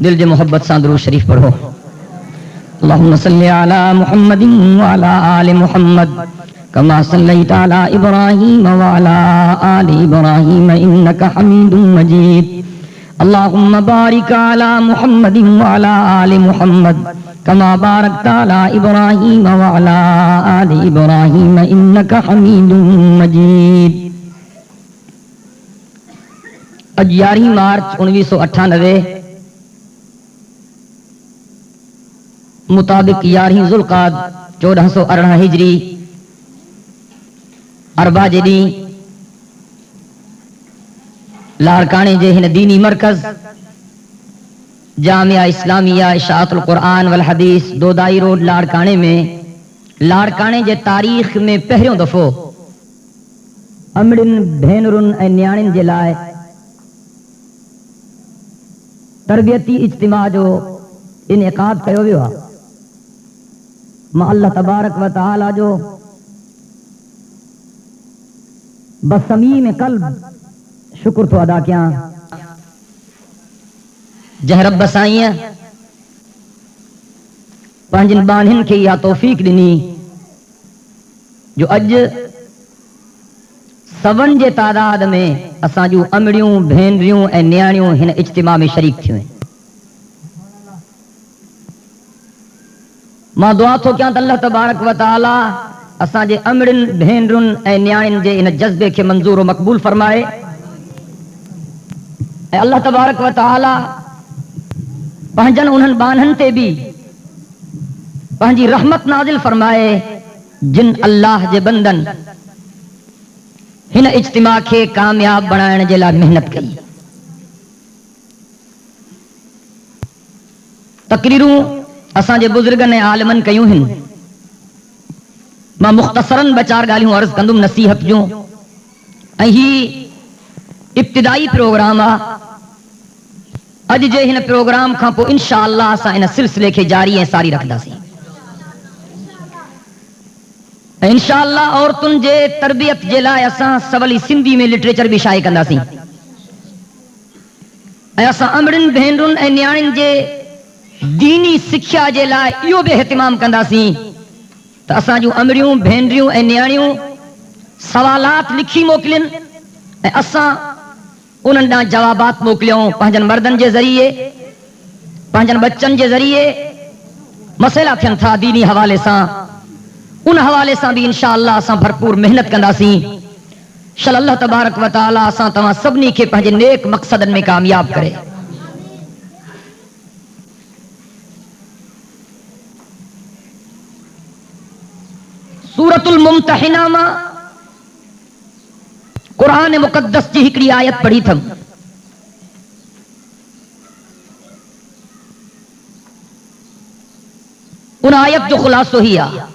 دل دے محبت سان درود شریف پڑھو. اللهم صل على محمد وعلى آل محمد كما صليت على إبراهيم وعلى آل إبراهيم إنك حميد مجيد. اللهم بارك على محمد وعلى آل محمد كما باركت على إبراهيم وعلى آل إبراهيم إنك حميد مجيد. اج 11 مارچ 1998 مطابق 11 ذوالقعد 1418 ہجری اربع جدی لاڑکانے جے ہن دینی مرکز جامعہ اسلامیہ اشاعت القرآن والحدیث دودائی روڈ لاڑکانے میں لاڑکانے جے تاریخ میں پہریوں دفعو امڑن بھینرن اے نیاڻن جے لائے تربیتی اجتماع جو انعقاد کयो वियो आहे. मां अल्लाह तबारक व तआला जो बसमीम क़ल्ब शुक्र तो अदा कयां जंहिं रब साईं पंहिंजनि बानियुनि खे इहा तौफ़ीक़ ॾिनी जो अॼु सवनि जे तादाद में असां जूं अमड़ियूं भेनरियूं ऐं नियाणियूं हिन इज्तिमा में शरीक थियूं आहिनि. मां दुआ थो कयां त अल्लाह तबारक व तआला असांजे अमड़ियुनि भेनरुनि ऐं नियाणियुनि जे इन जज़्बे खे मंज़ूर और मक़बूल फरमाए ऐं अल्लाह तबारक व तआला पंहिंजनि उन्हनि बाननि ते बि पंहिंजी रहमत नाज़िल फरमाए जिन अल्लाह जे बंदनि हिन इज्तिमा खे कामयाब बणाइण जे लाइ महिनत कई. तकरीरूं असांजे बुज़ुर्गनि ऐं आलिमनि कयूं आहिनि. मां मुख़्तसरन ॿ चार ॻाल्हियूं अर्ज़ कंदुमि नसीहत जूं ऐं ही इब्तिदाई प्रोग्राम आहे. अॼु जे हिन प्रोग्राम खां पोइ इंशा अल्लाह असां इन सिलसिले खे जारी ऐं सारी रखंदासीं. ऐं इंशा अल्लाह औरतुनि जे तरबियत जे लाइ असां सवली सिंधी में लिटरेचर बि शाये कंदासीं ऐं असां अमड़ियुनि भेनरुनि ऐं नियाणियुनि जे दीनी सिख्या जे लाइ इहो बि एहतिमाम कंदासीं त असां जूं अमड़ियूं भेनरियूं ऐं नियाणियूं सवालात लिखी मोकिलियनि ऐं असां उन्हनि ॾांहुं जवाबात मोकिलियूं पंहिंजनि मर्दनि जे ज़रिए पंहिंजनि बच्चनि जे ज़रिए मसइला थियनि था दीनी हवाले सां उन हवाले सां बि इंशा अल्लाह असां भरपूर महिनत कंदासीं. शल अल्लाह तबारक व तआला असां तव्हां सभिनी खे पंहिंजे नेक मक़सदनि में कामयाब करे. सूरतुल मुम्तहिना मां कुरान मुक़द्दस जी हिकिड़ी आयत पढ़ी थम. उन आयत जो ख़ुलासो ही आहे.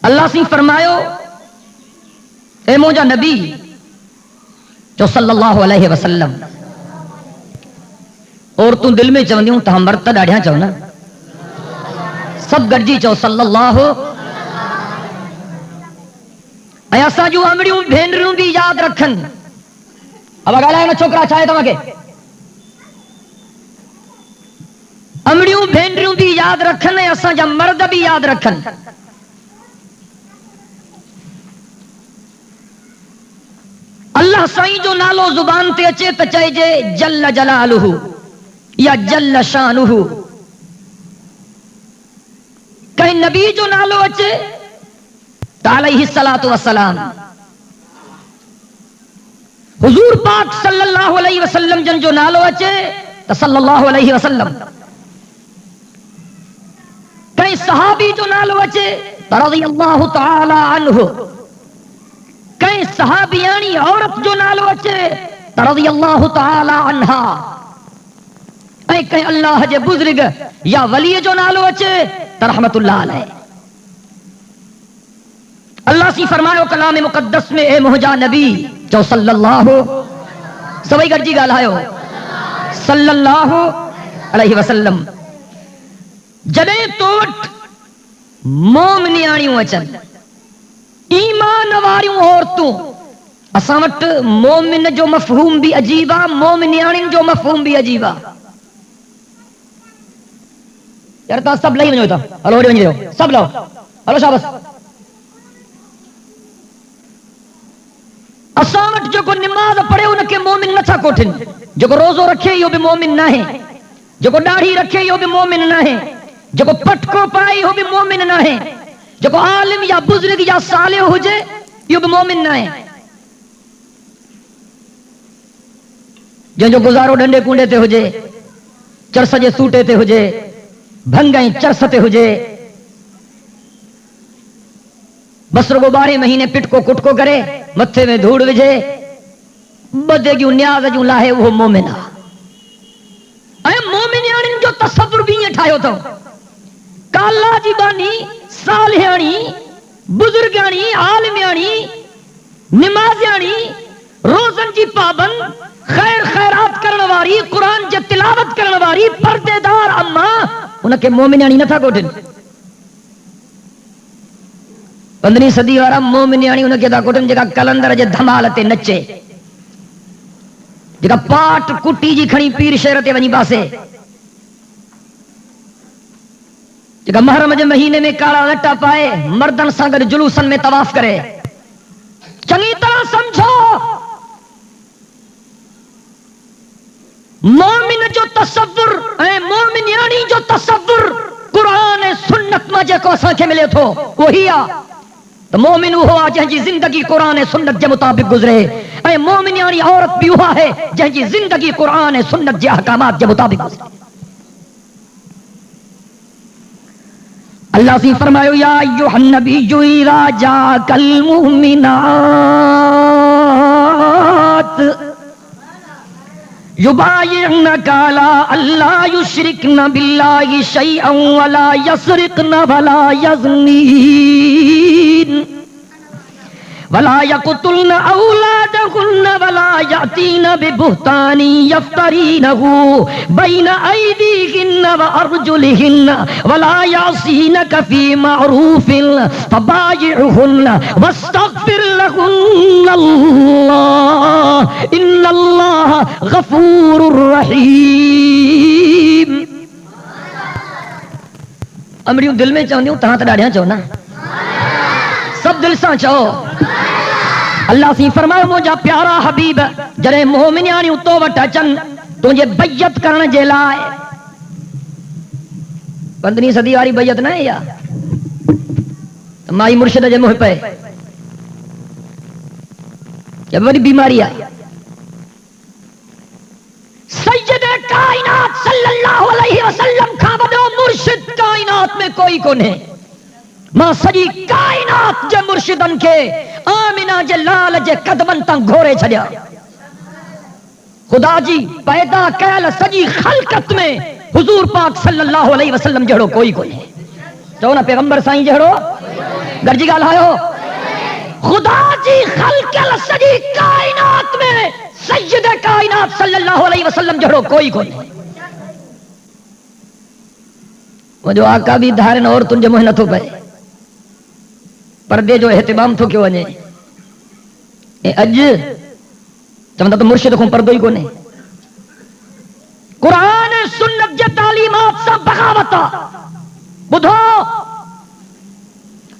अल्लाह सी फरमायो ए मुंहिंजा नबी जो सल्लल्लाहु अलैहि वसल्लम और तूं दिल में चवंदियूं तव्हां मर्द त ॾाढियां चओ न सभु गॾिजी चओ सल्लल्लाहु. ऐं असां जूं अमड़ियूं भेनरियूं बि यादि रखनि. अब ॻाल्हायो न छोकिरा छा आहे तव्हांखे. अमड़ियूं भेनरियूं बि यादि रखनि ऐं असांजा मर्द बि यादि रखनि. अल्लाह साईं जो नालो ज़ुबान ते अचे त चइजे जल्ल जलालुहु या जल्ल शानुहु. कंहिं नबी जो नालो अचे त अलैहि सलातु वस्सलाम हुजूर पाक सल्लल्लाहु अलैहि वसल्लम जन जो नालो अचे त सल्लल्लाहु अलैहि वसल्लम. कंहिं सहाबी जो नालो अचे त रज़ियल्लाहु तआला अन्हु. कंहिं सहाबियाणी औरत जो नालो अचे त रज़ियल्लाहु तआला अन्हा. ऐं कंहिं अल्लाह जे बुज़ुर्ग या वलीअ जो नालो अचे त रहमतुल्लाह अलैह. अल्लाह सी फरमायो कलाम मुक़द्दस में ए मुंहिंजा नबी चओ सल्लल्लाहु सभई गॾिजी ॻाल्हायो सल्लल्लाहु अलैहि वसल्लम. जॾहिं तो वटि मोमिनियाणियूं अचनि ईमान वारियूं औरतूं. असां वटि मोमिन जो मफ़हूम बि अजीब आहे मोमिनियाणियुनि जो मफ़हूम बि अजीब आहे. یار تاں سب لئی ونجو تا ہلو ہوڑے ونجو سب لو ہلو شاباش اساں وٹ جو کو نماز پڑھے ان کے مومن نہ تھا کوٹھن جو کو روزو رکھے یہ بھی مومن نہ ہے جو کو داڑھی رکھے یہ بھی مومن نہ ہے جو کو پٹکو پائی وہ بھی مومن نہ ہے جو کو عالم یا بزرگ یا صالح ہو جے یہ بھی مومن نہ ہے جو گزارو ڈنڈے کنڈے تے ہو جے چرس جے سوٹے تے ہو جے بھنگائیں چرس تے ہو جے بس رگو 12 مہینے پٹکو کٹکو کرے متھے میں دھوڑ وجھے بدے کیوں نیاز جو لاہے وہ مومن اے مومن یعنی جو تصور بھی یہ ٹھائیو تو کالا جی بانی صالحانی بزرگانی عالمیانی نمازیانی روزن جی پابند خیر خیرات کرن واری قرآن جے تلاوت کرن واری پردے دار اما ان کے مومن یعنی نہ تھا کوٹن 15 صدی وارا مومن یعنی ان کے دا کوٹن جگہ کلندر جے دھمال تے نچے جگہ پاٹ کٹی جی کھڑی پیر شہر تے ونی باسے جگہ محرم جے مہینے میں کالا لٹا پائے مردن سانگر جلوسن میں طواف کرے چنگی طرح سمجھو مومن جو تصور اے مومن یعنی جو تصور قرآن سنت مجھے کو اساں کے ملے تھو وہی آ تو مومن ہوا جہاں جی زندگی قرآن سنت جے مطابق گزرے اے مومن یعنی عورت بھی ہوا ہے جہاں جی زندگی قرآن سنت جے احکامات جے مطابق گزرے اللہ سے فرمایا یا ایھا النبی اذا جاءک المؤمنات یبایعنک علی الا یشرکن باللہ شیئا ولا یسرقن ولا یزنین ولا يقتلن أولادهن ولا يأتين ببهتان يفترينه بين أيديهن وأرجلهن ولا يعصينك في معروف فبايعهن واستغفر لهن الله إن الله غفور رحيم امریوں دل میں چاہوں تہاں تو ڈاڑیاں چاہو نا سب دل سے چاہو اللہ سی فرمایا مجھا پیارا حبیب جڑے مومنیانی اتو وٹا چن تجھے بیعت کرن جے لائے 15 صدی واری بیعت نہ ہے یا مائی مرشد جے موہ پہ جب بڑی بیماری آئی سید کائنات صلی اللہ علیہ وسلم کھا بدو مرشد کائنات میں کوئی کون ہے ماں سجی کائنات جے مرشدن کے آمینہ جے لال جے قدمن تن گھورے چھڑیا خدا جی پیدا کیل سجی خلقت میں حضور پاک صلی اللہ علیہ وسلم جہڑو کوئی کوئی ہے چاہو نا پیغمبر سائیں جہڑو گرجی گال آئے خدا جی خلقل سجی کائنات میں سید کائنات صلی اللہ علیہ وسلم جہڑو کوئی کوئی ہے وہ جو آقا بھی دھارن اور تن جو محنتوں پہ پردے جو اہتمام تھو کیوں ونے اے اج چمتا تو مرشد کو پردو ہی کونے قرآن سنت جے تعلیمات سب بغاوتا بدھو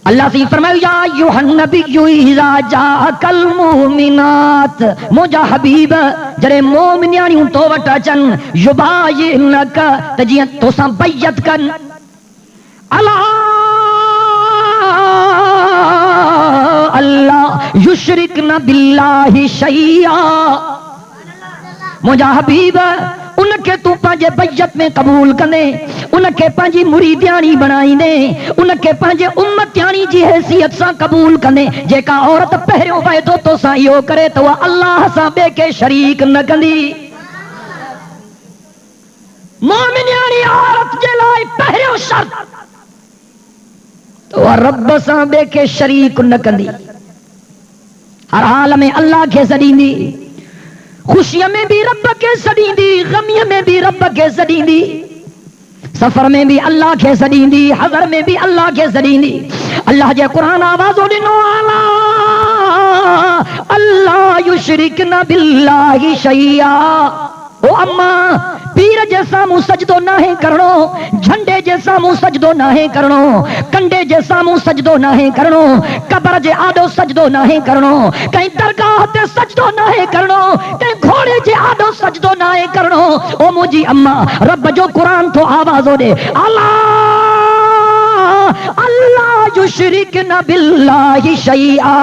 اللہ سے فرمایا یا ایھا النبی اذا جاءک المؤمنات موجا حبیب جڑے مومنیانی تو وٹا چن یبایعنک تجیاں تو سا بیعت کن اللہ یشرکن باللہ شیئا موجا حبیب ان کے تو پانجے بیعت میں قبول کنے ان کے پانجی مریدیانی بنائی نے ان کے پانجے امتیانی جی حیثیت سا قبول کنے جے کا عورت پہریوں وعدو تو سائیو کرے تو اللہ سا بے کے شریک نہ کندی مومنیانی عورت جلائے پہریوں شرط تو رب سا بے کے شریک نہ کندی ہر حال میں اللہ کے سڑیں دی خوشیوں میں بھی رب کے سڑیں دی غمیوں میں بھی رب کے سڑیں دی سفر میں بھی اللہ کے سڑیں دی حضر میں بھی اللہ کے سڑیں دی اللہ جے قرآن آوازو دنو آلا اللہ یشرکن باللہ شیئا او اما پیر جے जे सामूं सजदो नाहे करणो, झंडे जे सामूं सजदो नाहे करणो, कंडे जे सामूं सजदो नाहे करणो, कब्र जे आॾो सजदो नाहे करणो, कहीं दरगाह ते सजदो नाहे करणो, कहीं घोड़े जे आॾो सजदो नाहे करणो। ओ मुंहिंजी अम्मा रब जो क़ुरान थो आवाज़ो ॾे, अल्लाह युशरिकन बिल्लाहि शैआ।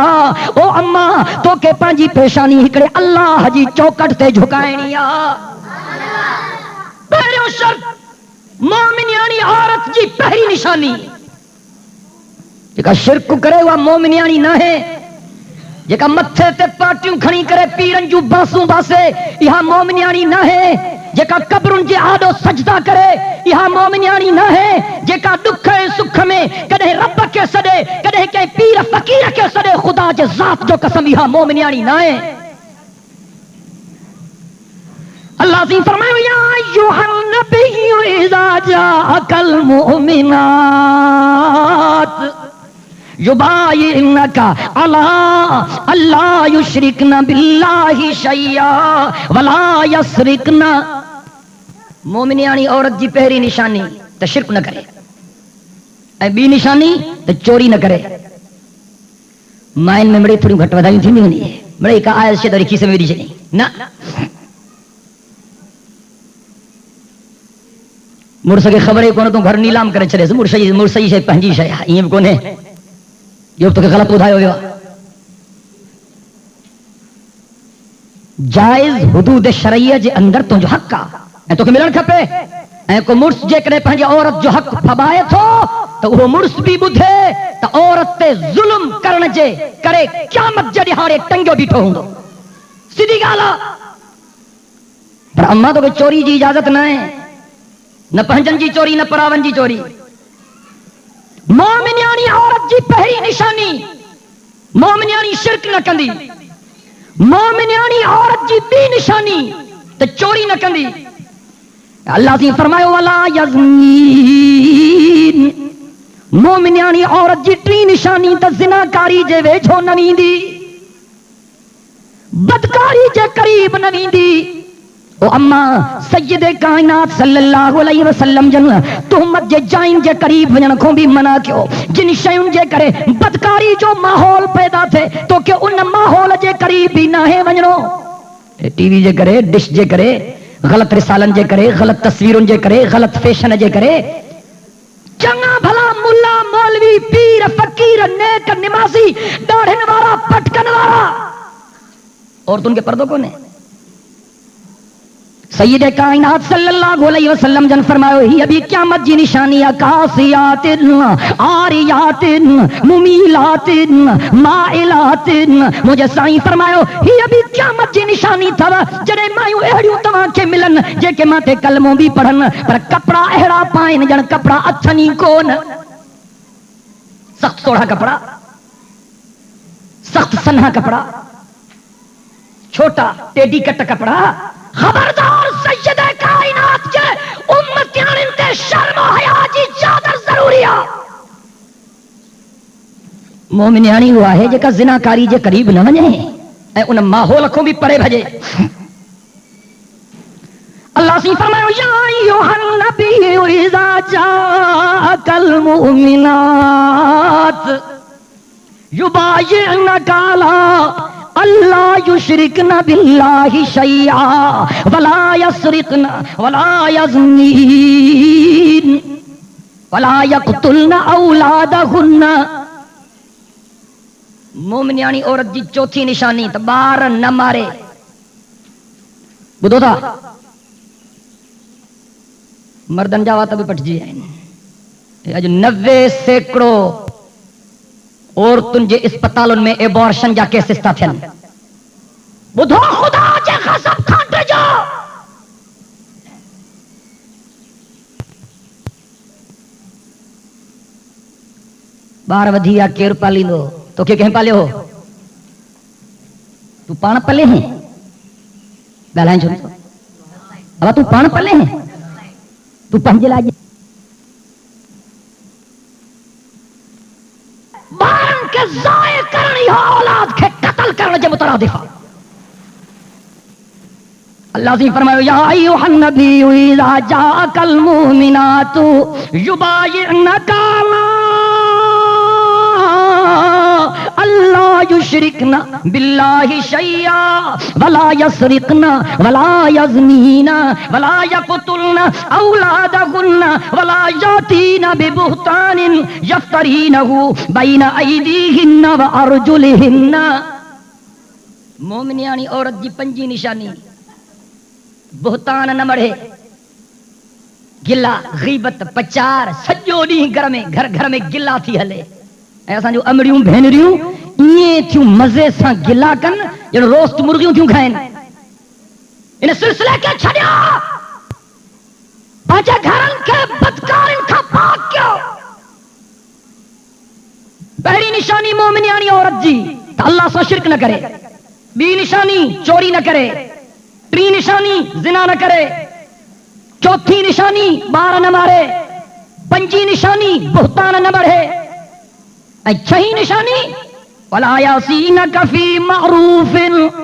ओ अम्मा तोखे पंहिंजी पेशानी हिकिड़े अल्लाह जी चौकट ते झुकाइणी आहे। पहिरियों शर्त मोमिनियाणी औरत जी पहिरीं निशानी जेका शिरक करे उहा मोमिनियाणी न आहे। जेका मथे ते पाटियूं खणी करे पीरनि जूं बासूं बासे इहा मोमिनियाणी न आहे। जेका कब्रुनि जे आॾो सजदा करे इहा मोमिनियाणी न आहे। जेका दुख ऐं सुख में कॾहिं रब खे सॾे, कॾहिं कंहिं पीर फ़क़ीर खे सॾे, ख़ुदा जे ज़ात जो कसम इहा मोमिनियाणी न आहे। अल्लाह जी फरमायो या अय्युहन नबिय्यु इज़ा जाअकल मुमिनात युबायिनका अला अल्ला युशरिकना बिल्लाहि शैया वला यसरिकना। मोमिनियाणी औरत जी पहिरीं निशानी त शिरक न करे, ऐं ॿी निशानी त चोरी न करे। माइन में मिड़ई थोड़ियूं घटि वधायूं थींदियूं आहिनि, मिड़ई का आयल शइ वरी खीसे में विझी छॾी न। मुड़ुस खे ख़बर ई कोन तूं घर नीलाम करे छॾेसि, मुड़ुस जी शइ पंहिंजी शइ आहे, ईअं बि कोन्हे। इहो तोखे ग़लति ॿुधायो वियो आहे। जाइज़ हुदूद शरईअ जे अंदरि तुंहिंजो हक़ आहे ऐं तोखे मिलणु खपे। ऐं को मुड़ुस जेकॾहिं पंहिंजे औरत जो हक़ फबाए थो त उहो मुड़ुस बि ॿुधे त औरत ते ज़ुल्म करण जे करे क़यामत जे ॾिहाड़े टंगियो बीठो हूंदो। सिधी ॻाल्हि आहे। पर अम्मा तोखे चोरी जी इजाज़त न आहे, न पंहिंजनि जी चोरी, न परावनि जी चोरी। मोमिनियाणी औरत जी पहिरीं निशानी, मोमिनियाणी शिरक न कंदी। मोमिनियाणी औरत जी ॿी निशानी त चोरी न कंदी। अल्लाह जी फरमायो वला यज़नीन। मोमिनियाणी औरत जी टी निशानी त ज़िनाकारी जे वेझो न वेंदी, बदकारी जे करीब न वेंदी। ओ अम्मा सय्यदे कायनात सल्लल्लाहु अलैहि वसल्लम जन तुहमत जे जाइन जे करीब वञण खां बि मना कयो। जिन शयुनि जे करे बदकारी जो माहौल पैदा थिए तोखे उन माहौल जे करीब भी नाहे वञणो। टीवी जे करे, डिश जे करे, ग़लति रिसालनि जे करे, ग़लति तस्वीरुनि जे करे, ग़लति फैशन जे करे चङा भला मुल्ला मौलवी पीर फ़कीर नेक निमाज़ी दाढ़िन वारा पटकन वारा औरतुनि खे पर्दो कोन्हे। सय्यदे कायनात सल्लल्लाहु अलैहि वसल्लम जन फरमायो हीअ बि क़यामत जी निशानी आहे। कासियातिन आरियातिन मुमीलातिन माइलातिन। मुंहिंजे साईं फरमायो हीअ बि क़यामत जी निशानी अथव जॾहिं मायूं अहिड़ियूं तव्हांखे मिलनि जेके माथे कलमो बि पढ़नि पर कपिड़ा अहिड़ा पाइनि ॼण कपिड़ा अथनि ई कोन। सख़्त सोढ़ा कपिड़ा, सख़्त सन्हा कपिड़ा, छोटा टेडी कट कपिड़ा। खबरदार सय्यदे कायनात के उम्मतियान ते शर्म हया जी चादर ज़रूरी आहे। मोमिनियाणी उहा आहे जेका ज़िनाकारी जे करीब न वञे ऐं उन माहौल खां बि परे भॼे। अल्लाह सी फरमायो या अय्युहन नबिय्यु इज़ा जाअकल मुमिनात युबायिनका अला अल्ला युशरिकना बिल्लाहि शैआ वला यसरिकना वला यज़नीन वला यक़तुलना औलादहुन्ना। मोमिनियाणी औरत जी चौथी निशानी त ॿार न मारे। ॿुधो था, मर्दनि जा वात बि पटिजी विया आहिनि। अॼु 90% औरतुनि जे अस्पतालुनि में एबॉर्शन जा केसिस था थियनि। ॿुधो ख़ुदा जे क़सम खंड जो ॿार वधी विया केरु पालींदो? तोखे कंहिं पालियो हो? तूं पाण पले हैं? ॻाल्हाए छो नथो? अब तूं पाण पले हैं? तूं पंहिंजे लाइ ॿारनि खे ज़ाय करण, इहो औलाद खे क़त्ल करण जे मुतरादिफ़ आहे। اللہ سے فرمایا یا ایھا النبی اذا جاءک المؤمنات یبایعنک اللہ یشرکن باللہ شیئا ولا یسرقن ولا یزنین ولا یقتلن اولادہن ولا یاتین ببہتان یفترینہ بین ایدیہن وارجلہن. مومنیانی عورت جی پنجی نشانی بہتان نہ مڑے گلا غیبت پچار سجو ڈینہں گھر میں گلا تھی ہلے. ایسا جو امڑیوں بھینریوں یہ تھیوں مزے سا گلا کن جنہوں روست مرغیوں تھیوں کھائیں انہیں سلسلے کے چھڑیا پانچے گھرن کے بدکار ان کا پاک کیوں. پہلی نشانی مومنیانی عورت جی تو اللہ سے شرک نہ کرے. بی نشانی چوری نہ کرے. تری نشانی زنا نہ کرے. چوتھی نشانی بار نہ مارے. پنجی نشانی بہتان نہ بڑھے. چھہی نشانی ولا یعصینک فی معروف.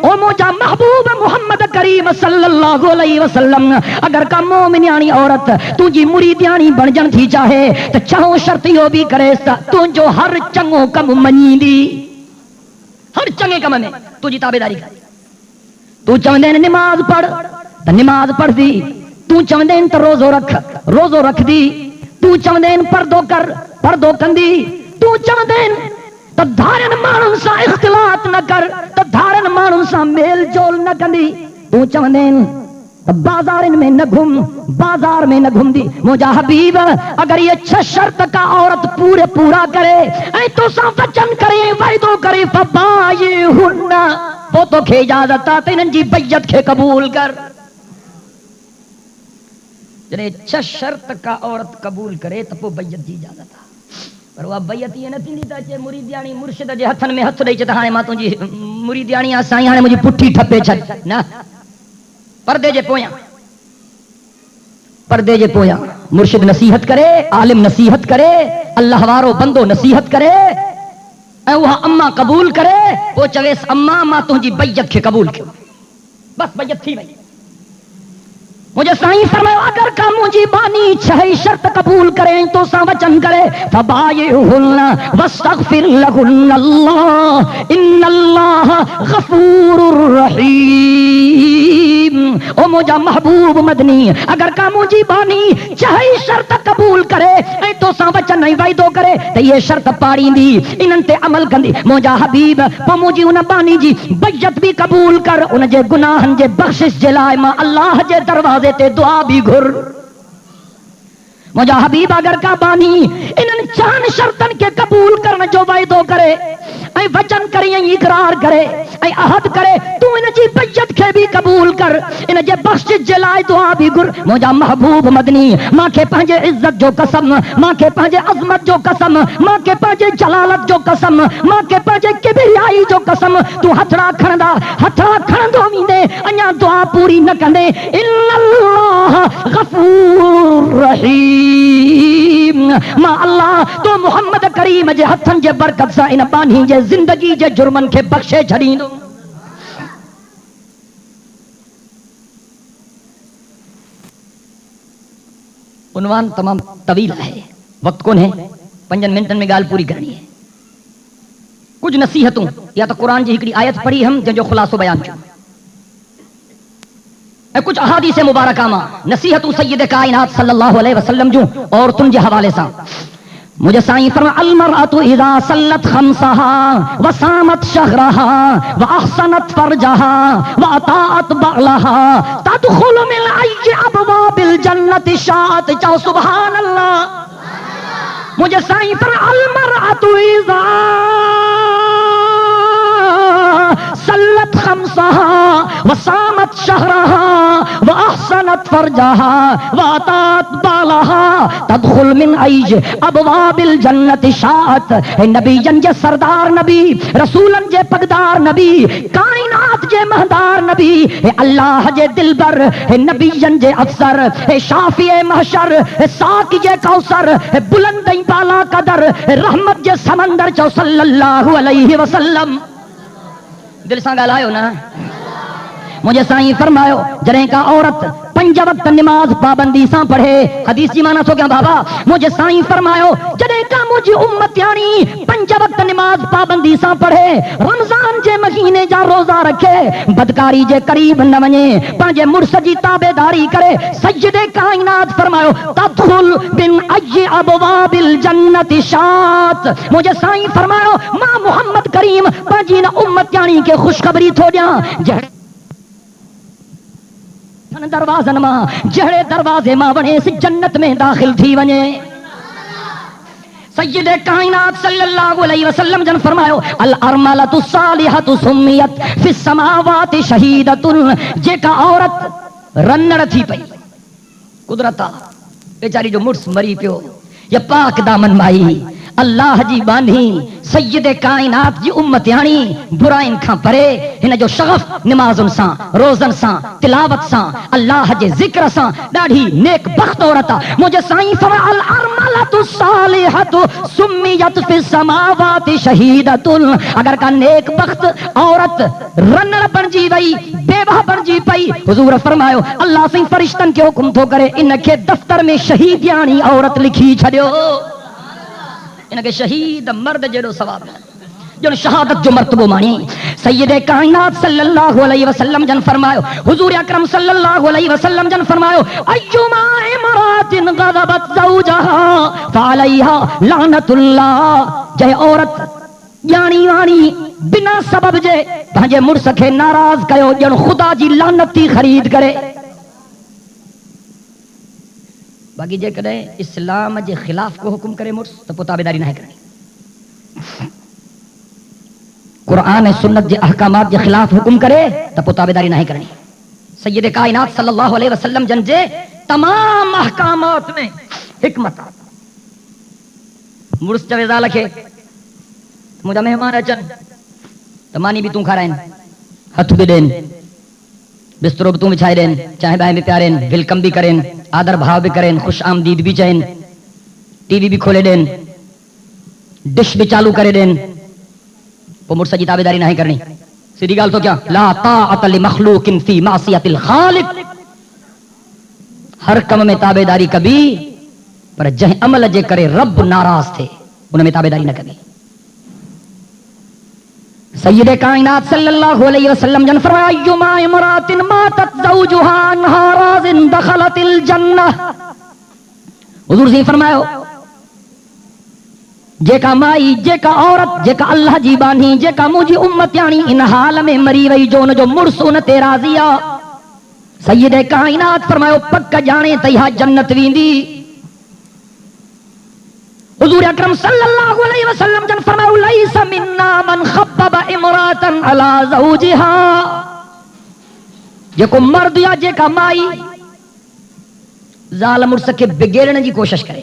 او موجا محبوب محمد کریم صلی اللہ علیہ وسلم اگر کا مومنیانی عورت تجھی مریدیانی بن جن تھی چاہے تو چاہو شرطیو بھی کرے تو جو ہر چنگو کم منی دی. ہر چنگے کم میں تجھی تابعداری کر. تو چوندے نماز پڑھ تو نماز پڑھ دی. تو چوندے تو روزو رکھ دی. تو چوندے پردو کر پردو کندی. تو چوندین تو دھارن مانن سا اختلاط نہ کر تو دھارن مانن سا میل جول نہ کندی. تو چوندین تو بازار میں نہ گھوم دی. مجھا حبیب اگر یہ 6 شرط کا عورت پورا کرے اے تو سا وچن کرے وعدو کرے فبایہن وہ تو کھے اجازت آتے ان جی بیعت کھے قبول کر. جنہیں 6 شرط کا عورت قبول کرے تو وہ بیعت جی اجازت آ. پر وہ بیعت یہ نہ تھیندی تا چے مریدیانی مرشد جے ہتھن میں ہتھ ڈئی چے تا ہانے ماں تجھی مریدیانی سائیں ہانے مجھے پٹھی ٹھپے چھڈ نہ. پردے جے پویا مرشد نصیحت کرے عالم نصیحت کرے اللہ وارو بندو نصیحت کرے اے وہ اما قبول کرے وہ چویس اما ماں تجھی بیعت کے قبول کیوں بس بیعت تھی بھائی. مجھے سائیں فرمایا اگر کا مجھے بانی 6 شرط قبول کریں تو سا وچن کرے فبایہن واستغفر لہن اللہ ان اللہ غفور رحیم. او مجھا محبوب مدنی اگر کا مجھے بانی 6 شرط قبول کرے اے تو سا وچن نہیں وعدو کرے تو یہ شرط پاڑی دی انہن تے عمل کندی. مجھا حبیب پو مجھے ان بانی جی بیعت بھی قبول کر ان جے گناہن جے بخشش جے لائے ماں اللہ جے دروازے تے دعا بھی گھر. مجھا حبیب اگر کا بانی انہن 4 شرطن کے قبول کرنا جو وعدو کرے اے وچن کرے اقرار کرے اے عہد کرے تو ان جی بیعت کے بھی قبول کر ان جے بخشش جلائے دعا بھی گر. مجھا محبوب مدنی ماں کے پہنجے عزت جو قسم ماں کے پہنجے عظمت جو قسم ماں کے پہنجے جلالت جو قسم ماں کے پہنجے کبریائی جو قسم تو ہتھڑا کھڑندو ویندے انیا دعا پوری نہ کندے. ان اللہ غفور رحیم. ماں اللہ تو محمد کریم جے ہتھن جے برکت سا ان بانی جے زندگی جے جرمن کے بخشے چھڑیندو. عنوان تمام طویل ہے وقت کون ہے 5 منٹن میں گال پوری کرنی ہے. کچھ نصیحتوں یا تو قرآن جی ہکڑی آیت پڑھی ہم جو خلاصو بیان چھو کچھ احادیث مبارکہ ماں نصیحتوں سید کائنات صلی اللہ علیہ وسلم جو اور تن جے حوالے سا. مجھے سائیں فرما المرأة اذا صلت خمسها وصامت شهرها واحسنت فرجها واطاعت بعلها تدخل من اي ابواب الجنة شاءت. چاہو سبحان اللہ. مجھے سائیں فرما المرأة اذا صلت خمسها وصامت شهرها واحسنت فرجها واطاعت بعلها تدخل من اي ابواب الجنة شاءت. نبی جن جے سردار نبی رسولن جے پگدار نبی کائنات جے مہدار نبی اللہ جے دلبر نبی جن جے افسر شافی محشر ساقی جے کوثر بلند بالا قدر رحمت جے سمندر چو صلی اللہ علیہ وسلم. دل سان ڳالھايو نا. مجھے سائیں فرماयो جڑیں کا عورت 5 وقت نماز پابندی سان پڑھے حدیث جی مانا سو کیا بابا مجھے سائیں فرماयो جڑیں کا مجھے امت یعنی 5 وقت نماز پابندی سان پڑھے رمضان جے مہینے جا روزہ رکھے بدکاری جے قریب نہ ونے پانجے مرس جی تابعداری کرے سید کائنات فرماयो تدخل بن ای ابواب الجنت شات مجھے سائیں فرماयो ماں محمد کریم پانجی نہ امت یعنی کے خوشخبری تھو دیاں دروازن ماں جہڑے دروازے ماں ونے اس جنت میں داخل تھی ونے سید کائنات صلی اللہ علیہ وسلم جن فرمایا الارملۃ الصالحۃ سمیت فی السماوات شہیدۃ جے کا عورت رنڑ تھی پئی قدرتا بیچاری جو مرس مری پیو یا پاک دامن مائی اللہ جی باندھی سید کائنات جی امت یعنی برائن کھاں پرے ہن جو شغف نمازن سان روزن سان تلاوت سان اللہ جے ذکر سان ڈاڑھی نیک بخت عورتا مجھے سائیں فرما الارملۃ الصالحۃ سمیت فی السماوات شہیدۃ اگر کا نیک بخت عورت رنڑ بن جی وئی بیوہ بن جی پئی حضور فرمایا اللہ سائیں فرشتن کے حکم تو کرے ان کے دفتر میں شہید یعنی عورت لکھی چھڑیو ان کے شہید مرد جڑو ثواب جو شہادت جو مرتبہ مانی سید کائنات صلی اللہ علیہ وسلم جن فرمایا حضور اکرم صلی اللہ علیہ وسلم جن فرمایا ایما امرات غضبت زوجها فعليها لعنت اللہ جے عورت یعنی وانی بنا سبب جے بھنجے مرس کے ناراض کیو جن خدا جی لعنت تھی خرید کرے باقی جے کدے اسلام جے خلاف کو حکم کرے مرس تو پتابیداری نہ کرنی قرآن سنت جے احکامات جے خلاف حکم کرے تو پتابیداری نہ کرنی سید کائنات صلی اللہ علیہ وسلم جن جے تمام احکامات میں حکمت مرس چوے زال کے مجھا مہمان اچن تمانی بھی توں کھارائن ہتھ بھی دین بستروں توں بچھائے دین چاہے بائیں بھی پیارین ویلکم بھی کریں آدر بھاؤ بھی کریں خوش آمدید بھی چاہیں ٹی وی بھی کھولے دین ڈش بھی چالو کرے دین وہ مرسا جی تابعداری نہیں کرنی سیدھی گال تو کیا لا طاعت لمخلوق فی معصیت الخالق ہر کم میں تابعداری کبھی پر جہ عمل جے کرے رب ناراض تھے انہیں میں تابعداری نہ کبھی سید کائنات صلی اللہ علیہ وسلم جن فرمایا ایما امرات ماتت زوجها عنها راض دخلت الجنہ حضور سے فرمایا جے کا مائی جے کا عورت جے کا اللہ جی بانی جے کا مجھے امت یعنی ان حال میں مری وئی جو جو مرسون تے راضیا سید کائنات فرمایا پک جانے تیہا جنت ویندی حضور اکرم صلی اللہ علیہ وسلم جن فرمایا لیس منا من خبب امراتا علی زوجها جے کو مرد یا جے کا مائی ظالم مرس کے بگیڑنے کی کوشش کرے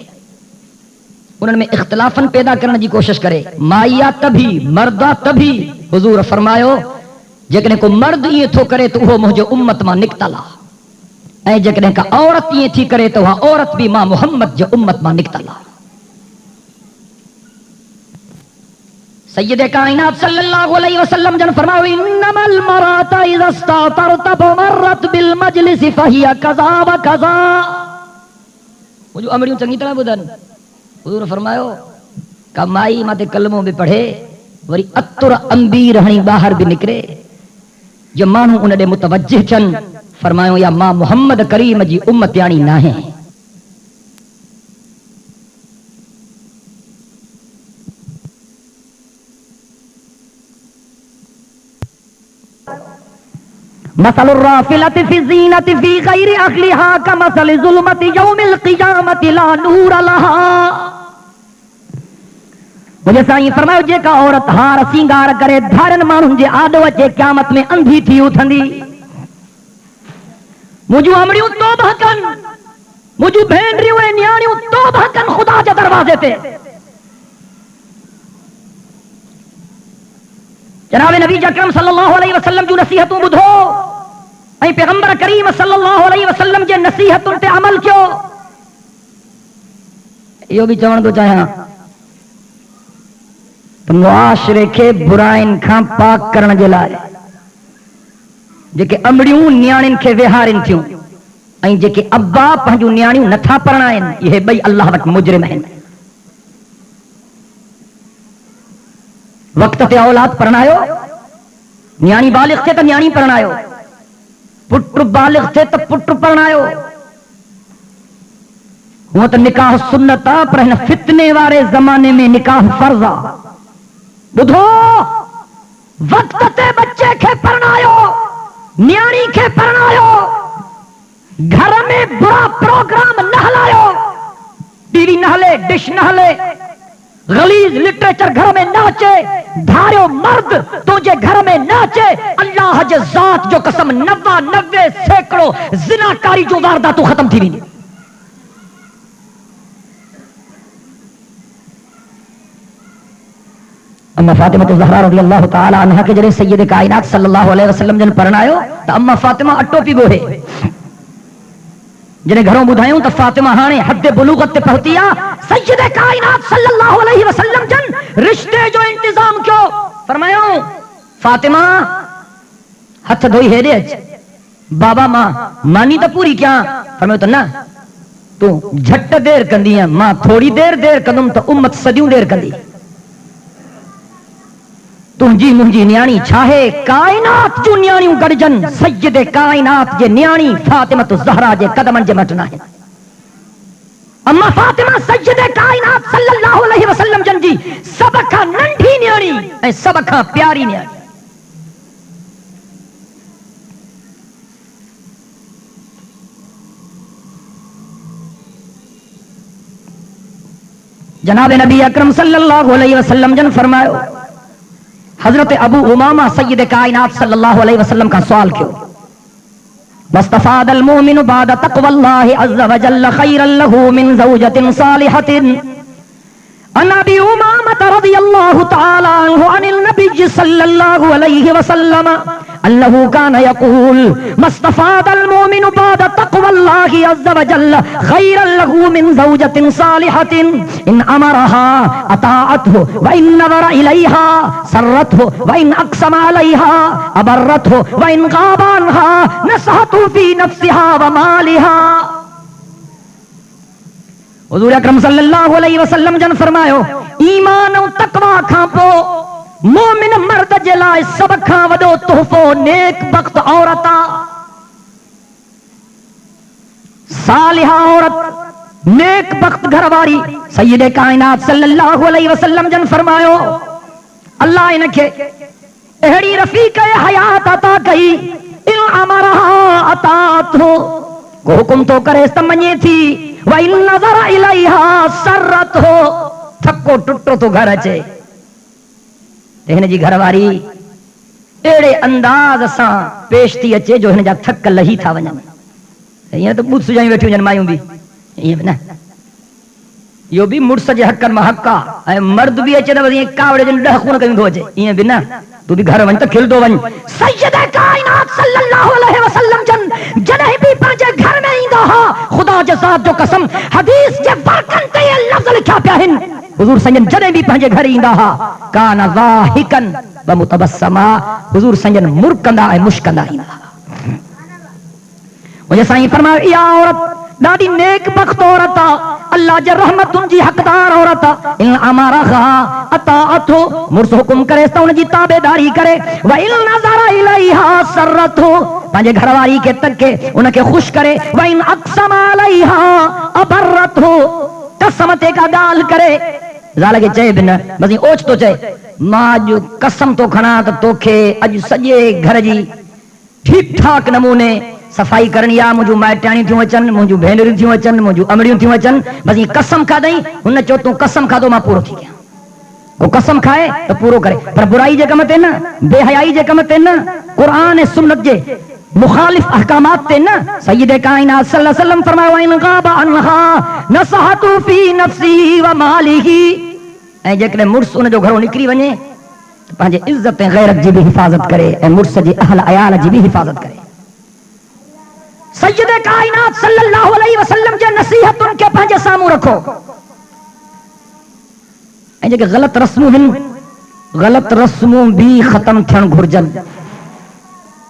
انہوں میں اختلافاً پیدا کرنے کی کوشش کرے مائیا تبھی مردہ تبھی حضور فرمایا جکنے کو مرد یہ تھو کرے تو وہ مجھے امت ماں نکتا لا اے جکنے کا عورت یہ تھی کرے تو وہ عورت بھی ماں محمد جو امت ماں نکتا لا سید کائنات صلی اللہ علیہ وسلم جن فرماؤ انما المرات اذا استعطرت بمرت بالمجلس فہی کذا و کذا وہ جو امریوں چنگی طرح بدن حضور فرماؤ کمائی ماتے کلموں بھی پڑھے وری اتر انبی رہنی باہر بھی نکرے جو مانو انہیں متوجہ چن فرماؤ یا ماں محمد کریم جی امت یعنی نہ ہیں مثل الرافلة في الزينة في غير أهلها كمثل ظلمة يوم القيامة لا نور لها مجھے سائیں فرمایا جے کا عورت ہار سنگار کرے دھارن مانوں جے آدو اچے قیامت میں اندھی تھی اٹھندی مجھو امڑیوں توبہ کن مجھو بھینڈریوں نیانیوں توبہ کن خدا جا دروازے تے جناب نبی اکرم صلی اللہ علیہ وسلم جو نصیحتوں بدھو اے پیغمبر کریم صلی اللہ علیہ وسلم جے نصیحتوں تے عمل کیو یہ بھی چون تو چاہیے تو معاشرے کے برائن کھاں پاک کرن جے لائے जेके अमड़ियूं न्याणियुनि खे विहारिन थियूं ऐं जेके अब्बा पंहिंजूं न्याणियूं नथा परणाइनि, इहे ॿई अल्लाह वटि मुजरिम आहिनि। वक़्त ते औलाद परणायो, न्याणी बालिग़ थे त न्याणी परणायो, पुट बालिग़ थे त पुट परणायो। हूअं त निकाह सुन्नत आहे, पर हिन फितने वारे ज़माने में निकाह फर्ज़ आहे। ॿुधो, वक़्त ते बच्चे खे परणायो, न्याणी खे परणायो, घर में बुरा प्रोग्राम न हलायो, टीवी न हले, डिश न हले, गलीज लिटरेचर घर में न अचे, धारियो मर्द तुंहिंजे घर में न अचे, अल्लाह जे ज़ात जो कसम 99 सैकड़ो ज़िनाकारी जो वारदातूं ख़त्म थी वेंदियूं। अम्मा फातिमा ज़हरा रज़ी अल्लाह तआला अन्हा के जॾहिं सैयद कायनात सल्लल्लाहु अलैहि वसल्लम जन परणायो त अम्मा फातिमा अटो पी ॻोहे। जॾहिं घरों ॿुधायूं त फातिमा हाणे हद बुलूगत ते पहुती आहे, सैयद कायनात सल्लल्लाहु अलैहि वसल्लम जन रिश्ते जो इंतजाम कयो। फरमायो, फातिमा हथ धोई हेॾे अच, बाबा मां मानी त पूरी कयां। फरमायो त न, तूं झट देर कंदी, मां थोड़ी देर कंदुमि त उम्मत सदियूं देर कंदी। तुंहिंजी मुंहिंजी न्याणी छाहे, काइनात जूं न्याणियूं गॾजन, सैयद काइनात जे न्याणी फातिमा ज़हरा जे कदमनि जे मटन आहिनि। अम्मा फातिमा सैयद काइनात सल्लल्लाहु अलैहि वसल्लम जन जी सभ खां नंढी न्याणी ऐं सभ खां प्यारी न्याणी। जनाब नबी अकरम सल्लल्लाहु अलैहि वसल्लम जन फरमायो, हजरत अबू उमामा सैयद कायनात सल्लल्लाहु अलैहि वसल्लम का सवाल कियो, मस्तफादल मोमिनु बाद तक़वल्लाहि अज़्ज़ व जल्ल खैरन लहू मिन ज़ौजतिन सालिहतिन। अन अबी उमामा रज़ियल्लाहु तआला अन्हु अनिल नबी सल्लल्लाहु अलैहि वसल्लम अन्नहु कान यक़ूल मस्तफादल मोमिनु बाद तक़वल्लाहि अज़्ज़ व जल्ल खैरन लहू मिन ज़ौजतिन सालिहतिन इन अमरहा अताअतहु व इन नज़र इलैहा सर्रतहु व इन अक़सम अलैहा अबर्रतहु व इन गाबा अन्हा नसहतहु फी नफ्सिहा व मालिहा। हुज़ूर अकरम सल्लल्लाहु अलैहि वसल्लम जन फरमायो, ईमान ऐं तक़वा खां पोइ मोमिन मर्द जे लाइ सभ खां वॾो तोहफ़ो नेक बख़्त औरत आहे। सालिहा औरत, नेक बख़्त घरवारी। सैयद कायनात सल्लल्लाहु अलैहि वसल्लम जन फरमायो, अल्लाह इनखे अहिड़ी रफ़ीक़ हयात अता कई, इन अमरहा अताअतहु, को हुकुम तो करे त मञे थी, व इन नज़र इलैहा सर्रतहु, थको टुटो तो घर अचे। हिन जी घरवारी अहिड़े अंदाज़ सां पेश थी अचे जो हिन जा थक लही था वञनि। ईअं त ॿुध सुजायूं वेठियूं हुजनि मायूं बि, ईअं बि न, इहो बि मुड़ुस जे हक़नि मां हक़ आहे। ऐं मर्द बि अचे न, ईअं कावड़े जन 10 खून कयूं थो अचे, ईअं बि न, तूं बि घर वञ त खिलंदो वञ। सैयद कायनात सल्लल्लाहु अलैहि वसल्लम जन जॾहिं बि पंहिंजे घर में ईंदा हुआ, ख़ुदा जे ज़ात जो कसम हदीस जे वर्कनि ते इहे लफ़्ज़ लिखिया पिया आहिनि। हुज़ूर संजन जॾहिं बि पंहिंजे घर ईंदा हुआ, कान ज़ाहिकन व मुतबस्समा, हुज़ूर संजन मुर्कंदा ऐं मुश्कंदा ईंदा हुआ। मुंहिंजे साईं फरमायो, इहा औरत ॾाढी नेक बख़्त औरत आहे, अल्लाह जे रहमतुनि जी हक़दार औरत आहे। इन अमरहा अताअतहु, मुड़ुस हुकुम करे त उन जी ताबेदारी करे, व इन नज़र इलैहा सर्रतहु, पंहिंजे घरवारी खे तके उनखे ख़ुशि करे, व इन अक़सम अलैहा अबर्रतहु, कसम ते का ॻाल्हि करे, ज़ाल खे चए बि न, बसि ओच तो चए, मां अॼु कसम तो खणा त तोखे अॼु सॼे घर जी ठीक ठाक नमूने सफ़ाई करणी आहे। मुंहिंजूं माइटाणियूं थियूं अचनि, मुंहिंजूं भेनरियूं थियूं अचनि, मुंहिंजूं अमड़ियूं थियूं अचनि, बसि कसम खाधई। हुन चयो तूं कसम खाधो, मां पूरो थी कयां। वो कसम खाए त पूरो करे, पर बुराई जे कम ते न, बेहयाई जे कम ते न, क़ुरान ऐं सुन्नत जे मुखालिफ अहकामात ते न। सैयद कायनात सल्लल्लाहु अलैहि वसल्लम फरमायो, इन गाबा अन्हा नसहतु फी नफ्सिही व मालिही, ऐं जेकॾहिं मुड़ुस उन जो घरों निकिरी वञे त पंहिंजे इज़त ऐं गैरत जी बि हिफ़ाज़त करे ऐं मुड़ुस जे अहल अयाल जी बि हिफ़ाज़त करे। सैयद कायनात सल्लल्लाहु अलैहि वसल्लम जे नसीहतुनि खे पंहिंजे साम्हूं रखो। ऐं जेके ग़लति रस्मूं आहिनि, ग़लति रस्मूं बि ख़तम थियण घुरजनि।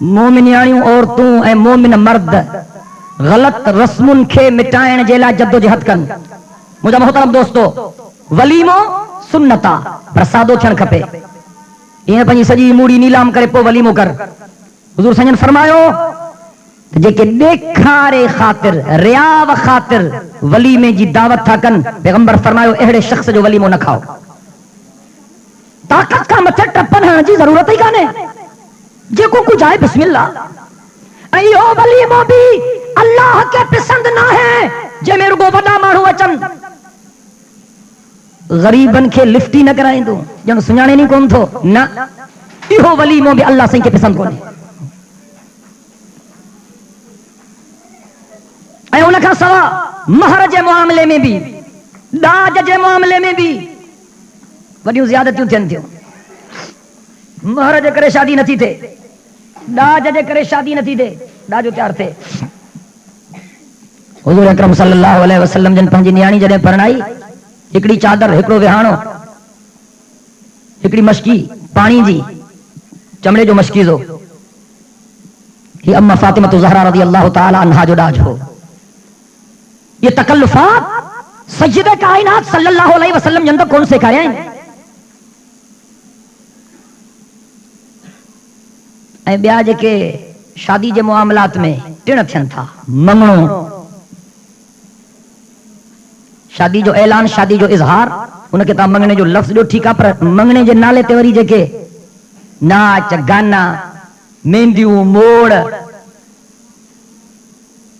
مومنیاणियूं औरतूं ऐं मोमिन मर्द ग़लत रस्मुनि खे मिटाइण जे लाइ जद्दोजहद कनि। मुंहिंजा मोहतरम दोस्तो, वलीमो सुन्नत आहे, पर सादो थियणु खपे। ईअं पंहिंजी सॼी मूड़ी नीलाम करे पोइ वलीमो कर। हुज़ूर संजन फरमायो त जेके ॾेखारे ख़ातिर, रियाव ख़ातिर वलीमे जी दावत था कनि, पैगंबर फरमायो अहिड़े शख़्स जो वलीमो न खाओ। ताक़त खां मथे टपनि हणण जी ज़रूरत ई कान्हे, जेको कुझु आहे बिस्मिल्लाह। ऐं इहो वलीमो बि अल्लाह खे पसंदि न आहे जंहिंमें रुगो वॾा माण्हू अचनि। ग़रीबनि खे लिफ्ट ई न कराईंदो, ॼण सुञाणे ई कोन थो। न, इहो वलीमो बि अल्लाह साईं खे पसंदि कोन्हे। ऐं उन खां सवा महर जे मामले में बि, ॾाज जे मामले में बि वॾियूं ज़्यादतियूं थियनि थियूं। महर जे करे शादी नथी थिए, ॾाज जे करे शादी नथी थिए, ॾाजो तयारु थिए। हुज़ूर अकरम सल्लल्लाहु अलैहि वसल्लम जन पंहिंजी नियाणी जॾहिं परणाई, हिकिड़ी चादर, हिकिड़ो विहाणो, हिकिड़ी मशकी पाणी जी, चमड़े जो मशकीज़ो, ही अम्मा फातिमा ज़हरा रज़ी अल्लाह तआला अन्हा जो ॾाज हो। ये तकल्लुफ़ात सय्यद कायनात सल्लल्लाहु अलैहि वसल्लम जन कौन सेखारिया आहिनि। ऐं ॿिया जेके शादी जे मुआमलात में टिण थियनि था, मङणो, शादी जो ऐलान, शादी जो इज़हार, उनखे तव्हां मङणे जो लफ़्ज़ ॾियो, ठीकु आहे, पर मङणे जे नाले ते वरी जेके नाच गाना, मेहंदियूं, मोड़,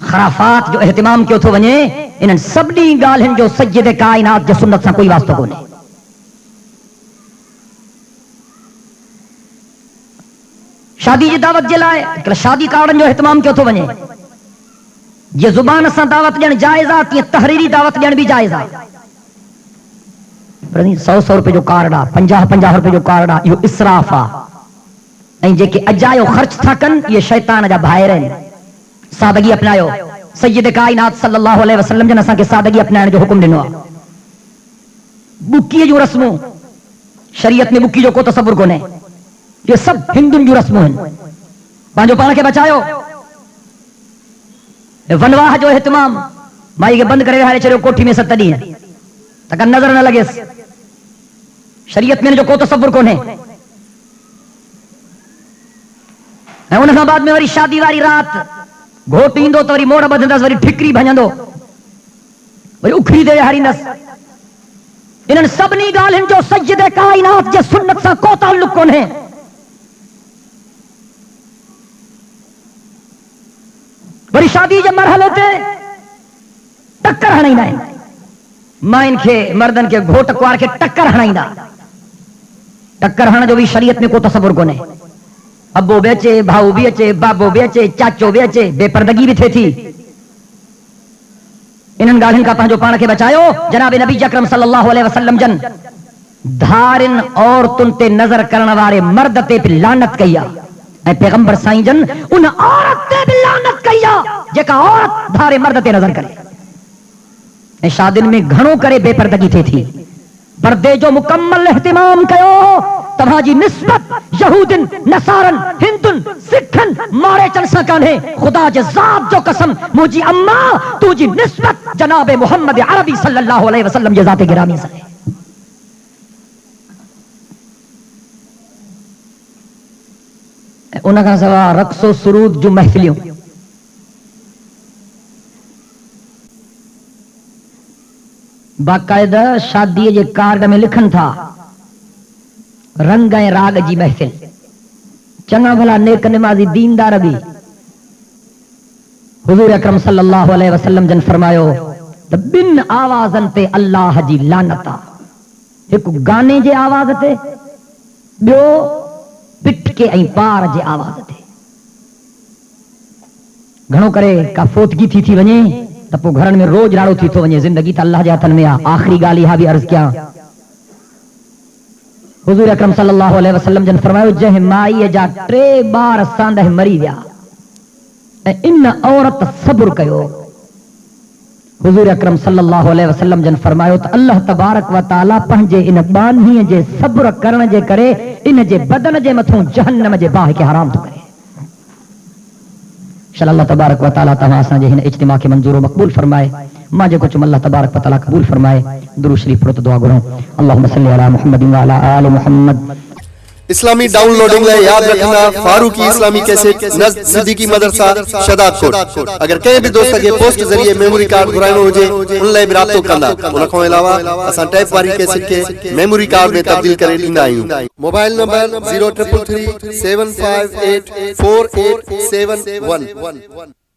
खराफात जो एहतिमाम कयो थो वञे, इन्हनि सभिनी ॻाल्हियुनि जो सय्यद काइनात जे सुन्नत सां कोई वास्तो कोन्हे। शादी जी दावत जे लाइ शादी कार्डनि जो एहतिमाम कयो थो वञे। जीअं ज़ुबान सां दावत ॾियणु जाइज़ आहे, तीअं तहरीरी दावत ॾियणु बि जाइज़ आहे। पर 100 रुपए जो कार्ड आहे, 50 रुपए जो कार्ड आहे, इहो इसराफ़ आहे। ऐं जेके अजायो ख़र्च था कनि, इहे शैतान जा भाइर आहिनि। सादगी अपनायो। सय्यद काइनात सल्लल्लाहु अलैहि वसल्लम जन असांखे सादगी अपनाइण जो हुकुम ॾिनो आहे। बुकीअ जूं रस्मूं, शरीयत में बुकी जो को तसव्वुर कोन्हे, ये सभु हिंदुनि जूं रस्मूं आहिनि। पंहिंजो पाण खे बचायो। वनवाह जो एहतिमाम, माई खे बंदि करे विहारे छॾियो कोठी में 7 ॾींहं, तक नज़र न लॻेसि। शरीयत में हिन जो को तसव्वुर कोन्हे। ऐं उन खां बाद में वरी शादी वारी राति घोटु ईंदो त वरी मोड़ ॿधंदसि, वरी ठिकरी भञंदो, वरी उखड़ी ते विहारींदसि। इन्हनि सभिनी ॻाल्हियुनि जो सय्यद काइनात जे सुन्नत सां को ताल्लुक कोन्हे। वरी शादी जे मरहले ते टक्कर हणाईंदा आहिनि। माइन खे, मर्दनि खे, घोट कुंवार खे टक्कर हणाईंदा। टक्कर हणण जो बि शरीयत में को तसव्वुर कोन्हे। अबो बि अचे, भाऊ बि अचे, बाबो बि अचे, चाचो बि अचे, बेपर्दगी बि थिए थी। इन्हनि ॻाल्हियुनि खां पंहिंजो पाण खे बचायो। जनाब नबी अकरम सल्लल्लाहु अलैहि वसल्लम जन धारिन औरतुनि ते नज़र करण वारे मर्द ते बि लानत कई आहे। ऐं पैगंबर साईं जन उन औरत ते बि लानत कई आहे जेका औरत धारे मर्द ते नज़र करे। ऐं शादियुनि में घणो करे बेपर्दगी थिए थी। पर्दे जो मुकम्मल एहतिमाम कयो। तव्हांजी निस्बत यहूदिन, नसारन, हिंदुन, सिखन, मारेचन सां कान्हे। ख़ुदा जे ज़ात जो कसम, मुंहिंजी अम्मा, तुंहिंजी निस्बत जनाब मुहम्मद अरबी सल्लल्लाहु अलैहि वसल्लम जे ज़ात गिरामी सां आहे। उन खां सवाइ रक़्सो सुरूद जूं महफ़िलियूं, बाक़ायदा शादीअ जे कार्ड में लिखनि था रंग ऐं राग जी महफ़िल। चङा भला नेक निमाज़ी दीनदार बि हुज़ूर अकरम सल्लल्लाहु अलैहि वसल्लम जन फरमायो त 2 आवाज़नि ते अल्लाह जी लानत आहे। हिकु गाने जे आवाज़ ते, ॿियो पिटके ऐं पार जे आवाज़ ते। घणो करे का फोतगी थी वञे त पोइ घरनि में रोज राड़ो थी थो वञे। ज़िंदगी त अल्लाह जे हथनि में आहे। आख़िरी ॻाल्हि इहा बि अर्ज़ कयां, हुज़ूर अकरम सल्लल्लाहु अलैहि वसल्लम जन फरमायो जंहिं माईअ जा 3 ॿार सांदहि मरी विया ऐं इन औरत सब्र कयो, हुज़ूर अकरम सल्लल्लाहु अलैहि वसल्लम जन फरमायो त अल्लाह तबारक व तआला पंहिंजे इन बानीअ जे सब्र करण जे करे इन जे बदन जे मथां जहन्नम जे बाहि खे हराम थो करे। इंशाअल्लाह अल्लाह तबारक व तआला तव्हां असां जे हिन इज्तिमा खे मंजूर व मक़बूल फरमाए मां जेको चुम अल्लाह तबारक व तआला क़बूल फरमाए दुरूद शरीफ पढ़ो दुआ घुरो अल्लाहुम्मा सल्लि अला मुहम्मद व अला आलि मुहम्मद इस्लामी डाउनलोडिंग लाइ याद रखना फारूकी इस्लामी कैसेट नज़्द सिद्दीकी मदरसा शदाद कोट अगर कंहिं बि दोस्त खे पोस्ट ज़रिए मेमोरी कार्ड घुराइणो हुजे उन लाइ बि राब्तो कंदा उन खां अलावा असां टैप वारी कैसेट खे मेमोरी कार्ड में तब्दील करे ॾींदा आहियूं मोबाइल नंबर 0333 758 4871